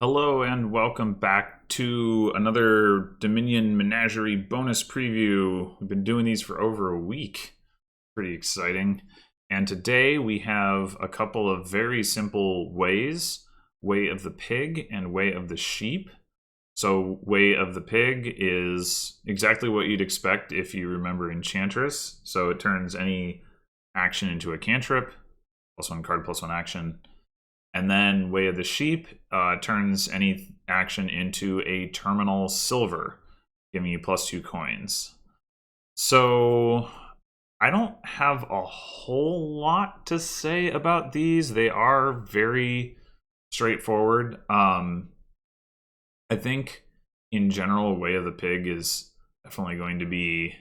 Hello and welcome back to another Dominion Menagerie bonus preview. We've been doing these for over a week. Pretty exciting. And today we have a couple of very simple ways. Way of the pig and way of the sheep. So way of the pig is exactly what you'd expect if you remember Enchantress. So it turns any action into a cantrip. Plus one card, plus one action. And then Way of the Sheep turns any action into a terminal silver, giving you +2 coins. So I don't have a whole lot to say about these. They are very straightforward. I think in general, Way of the Pig is definitely going to be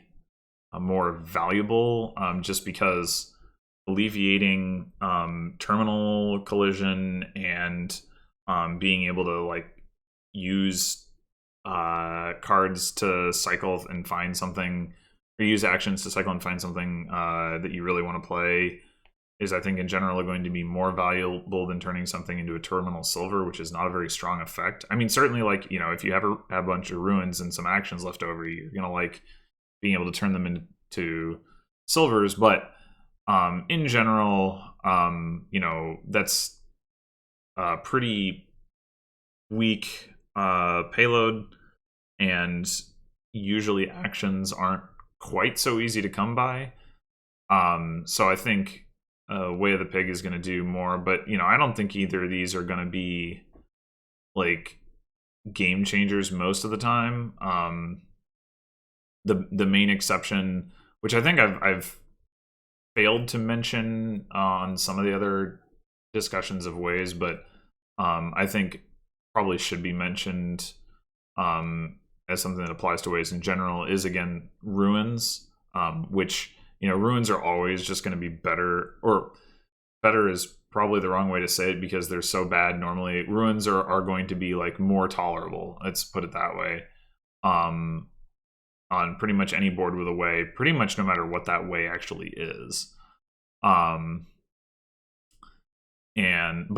more valuable just because alleviating terminal collision and being able to use cards to cycle and find something, or use actions to cycle and find something that you really want to play is, I think, in general going to be more valuable than turning something into a terminal silver, which is not a very strong effect. I mean, certainly, if you have a bunch of ruins and some actions left over, you're gonna like being able to turn them into silvers, but in general, that's a pretty weak payload, and usually actions aren't quite so easy to come by. So I think Way of the Pig is going to do more, but I don't think either of these are going to be like game changers most of the time. The main exception, which I think I've failed to mention on some of the other discussions of ways, but I think probably should be mentioned as something that applies to ways in general, is again ruins, which ruins are always just going to be better, or better is probably the wrong way to say it because they're so bad. Normally ruins are going to be like more tolerable, let's put it that way, on pretty much any board with a way, pretty much no matter what that way actually is. But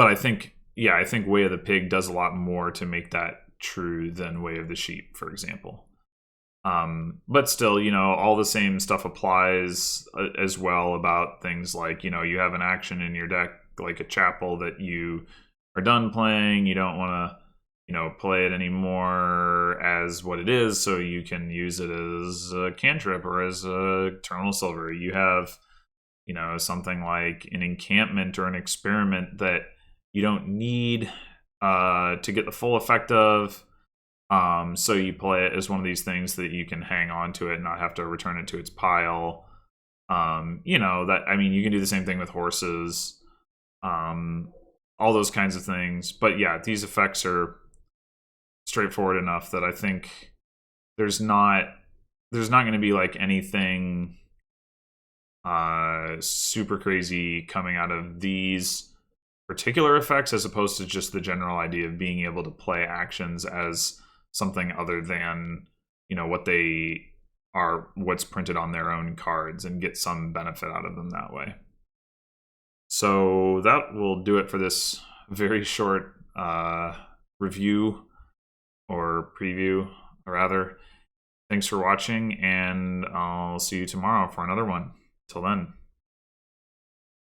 I think Way of the Pig does a lot more to make that true than Way of the Sheep, for example. But still, all the same stuff applies as well about things like, you have an action in your deck, like a chapel, that you are done playing, you don't want to play it anymore as what it is, so you can use it as a cantrip or as a terminal silver. You have something like an encampment or an experiment that you don't need to get the full effect of, so you play it as one of these things that you can hang on to it and not have to return it to its pile. You can do the same thing with horses, all those kinds of things. But yeah, these effects are straightforward enough that I think there's not going to be like anything super crazy coming out of these particular effects, as opposed to just the general idea of being able to play actions as something other than what they are, what's printed on their own cards, and get some benefit out of them that way. So that will do it for this very short review, or preview, rather. Thanks for watching, and I'll see you tomorrow for another one. Till then.